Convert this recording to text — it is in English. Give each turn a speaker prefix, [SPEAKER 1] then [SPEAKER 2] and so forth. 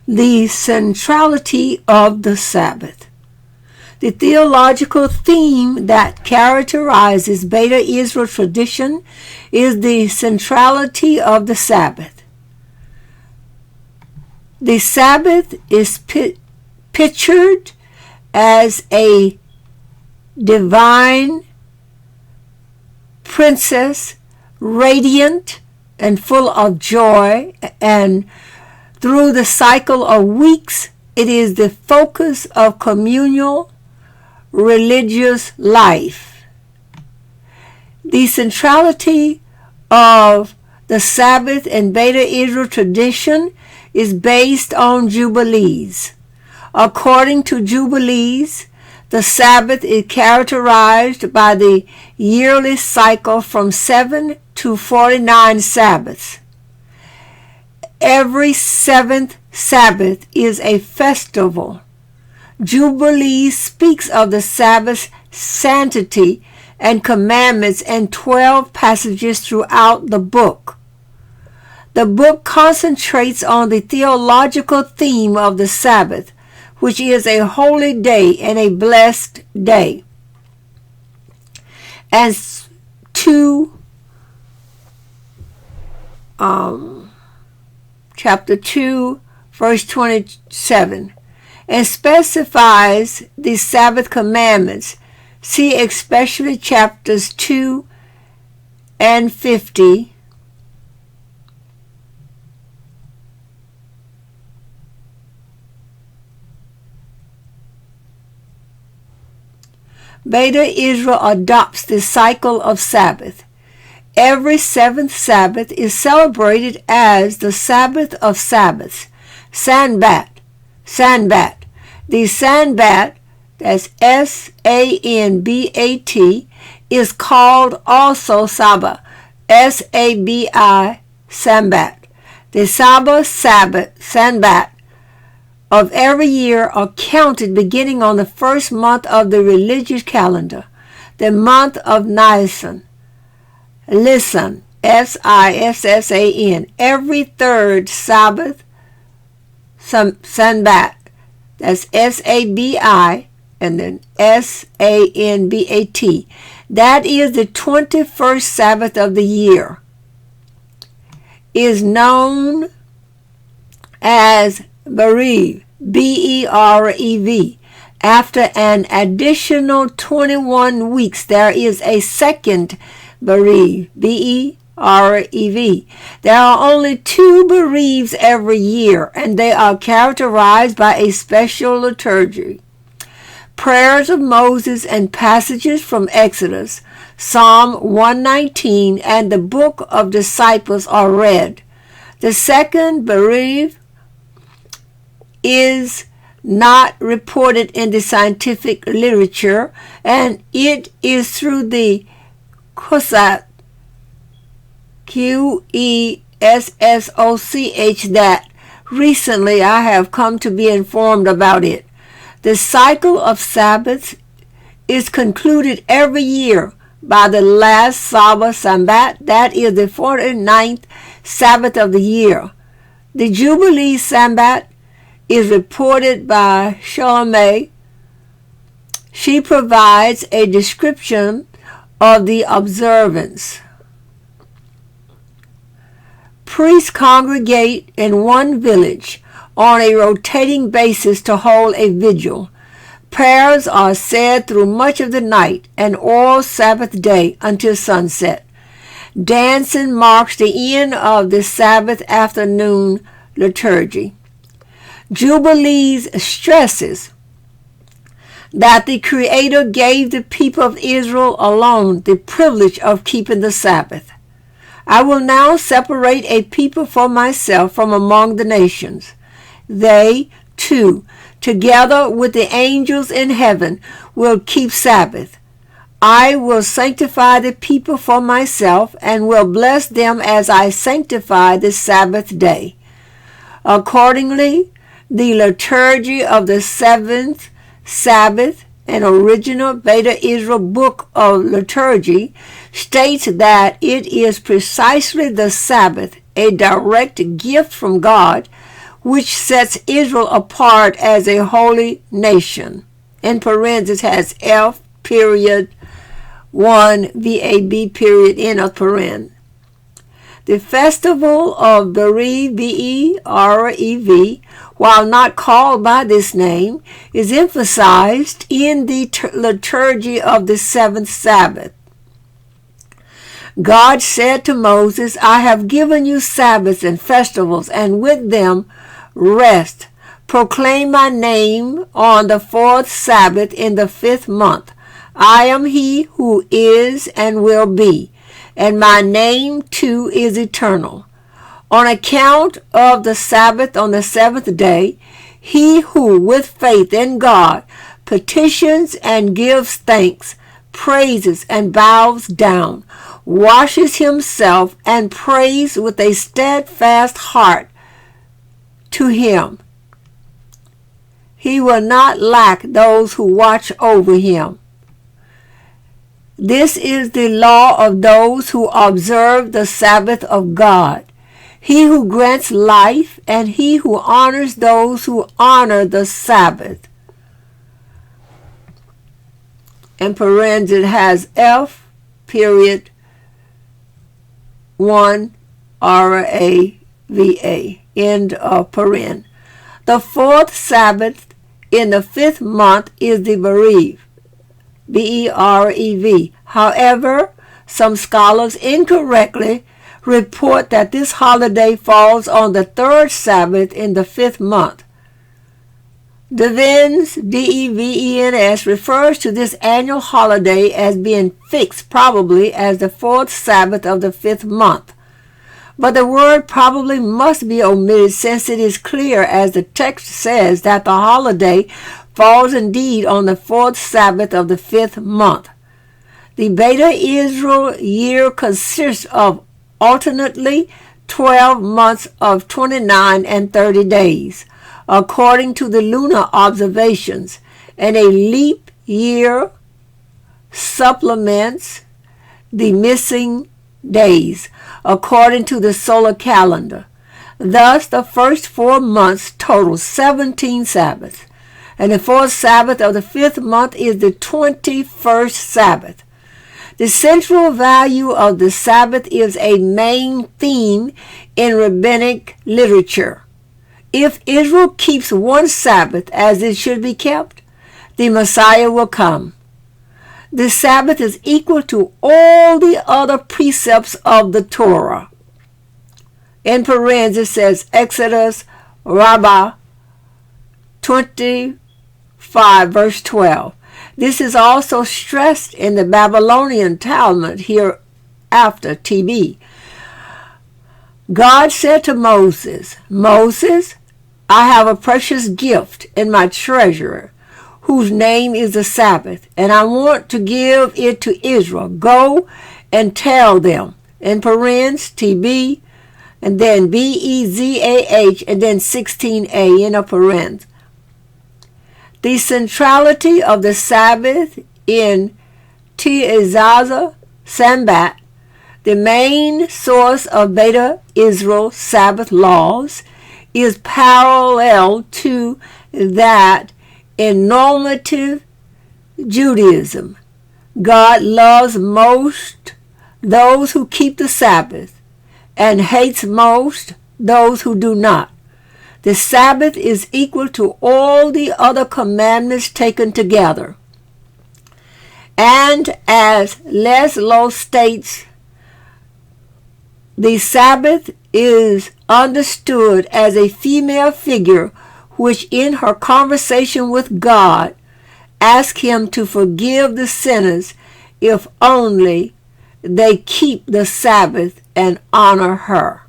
[SPEAKER 1] the centrality of the Sabbath. The theological theme that characterizes Beta Israel tradition is the centrality of the Sabbath. The Sabbath is pictured as a divine princess, radiant and full of joy, and through the cycle of weeks, it is the focus of communal religious life. The centrality of the Sabbath in Beta Israel tradition is based on Jubilees. According to Jubilees, the Sabbath is characterized by the yearly cycle from 7 to 49 Sabbaths. Every seventh Sabbath is a festival. Jubilee speaks of the Sabbath's sanctity and commandments in 12 passages throughout the book. The book concentrates on the theological theme of the Sabbath, which is a holy day and a blessed day. As chapter 2, verse 27, and specifies the Sabbath commandments. See especially chapters 2 and 50. Beta Israel adopts the cycle of Sabbath. Every seventh Sabbath is celebrated as the Sabbath of Sabbaths, Sanbat. The Sanbat, that's S-A-N-B-A-T, is called also Sabbath, S-A-B-I, Sanbat. The Sanbat of every year are counted beginning on the first month of the religious calendar, the month of Nisan. Listen, S-I-S-S-A-N. Every third Sabbath, Sanbat, that's S-A-B-I, and then S-A-N-B-A-T. That is the 21st Sabbath of the year. Is known as Berev, B-E-R-E-V. After an additional 21 weeks, there is a second Berev, B-E-R-E-V. There are only 2 Berevs every year, and they are characterized by a special liturgy. Prayers of Moses and passages from Exodus, Psalm 119, and the Book of Disciples are read. The second Berev is not reported in the scientific literature, and it is through the Qussoch, Q-E-S-S-O-C-H, that recently I have come to be informed about it. The cycle of Sabbaths is concluded every year by the last Sabbath, that is the 49th Sabbath of the year. The Jubilee Sabbath is reported by Shalomeh. She provides a description of the observance. Priests congregate in one village on a rotating basis to hold a vigil. Prayers are said through much of the night and all Sabbath day until sunset. Dancing marks the end of the Sabbath afternoon liturgy. Jubilees stresses that the Creator gave the people of Israel alone the privilege of keeping the Sabbath. I will now separate a people for myself from among the nations. They, too, together with the angels in heaven, will keep Sabbath. I will sanctify the people for myself and will bless them as I sanctify the Sabbath day. Accordingly, the liturgy of the seventh Sabbath, an original Beta Israel book of liturgy, states that it is precisely the Sabbath, a direct gift from God, which sets Israel apart as a holy nation. In parentheses has F period 1 VAB period N of paren. The festival of Berev, B-E-R-E-V, while not called by this name, is emphasized in the liturgy of the seventh Sabbath. God said to Moses, I have given you Sabbaths and festivals, and with them rest. Proclaim my name on the fourth Sabbath in the 5th month. I am he who is and will be, and my name too is eternal. On account of the Sabbath on the 7th day, he who with faith in God petitions and gives thanks, praises and bows down, washes himself and prays with a steadfast heart to him. He will not lack those who watch over him. This is the law of those who observe the Sabbath of God. He who grants life and he who honors those who honor the Sabbath. In parentheses it has F period 1 R-A-V-A, end of paren. The fourth Sabbath in the 5th month is the Berev, B-E-R-E-V. However, some scholars incorrectly report that this holiday falls on the 3rd Sabbath in the 5th month. Devens, D-E-V-E-N-S, refers to this annual holiday as being fixed probably as the 4th Sabbath of the 5th month. But the word probably must be omitted since it is clear, as the text says, that the holiday falls indeed on the 4th Sabbath of the 5th month. The Beta Israel year consists of alternately 12 months of 29 and 30 days, according to the lunar observations, and a leap year supplements the missing days, according to the solar calendar. Thus, the first 4 months total 17 Sabbaths, and the 4th Sabbath of the 5th month is the 21st Sabbath. The central value of the Sabbath is a main theme in rabbinic literature. If Israel keeps one Sabbath as it should be kept, the Messiah will come. The Sabbath is equal to all the other precepts of the Torah. In parentheses it says Exodus Rabbah 25 verse 12. This is also stressed in the Babylonian Talmud hereafter, TB. God said to Moses, Moses, I have a precious gift in my treasury, whose name is the Sabbath, and I want to give it to Israel. Go and tell them, in parentheses, TB, and then B-E-Z-A-H, and then 16a in a parentheses. The centrality of the Sabbath in Te'ezaza Sambat, the main source of Beta Israel Sabbath laws, is parallel to that in normative Judaism. God loves most those who keep the Sabbath and hates most those who do not. The Sabbath is equal to all the other commandments taken together. And as Laszlo states, the Sabbath is understood as a female figure which in her conversation with God asks him to forgive the sinners if only they keep the Sabbath and honor her.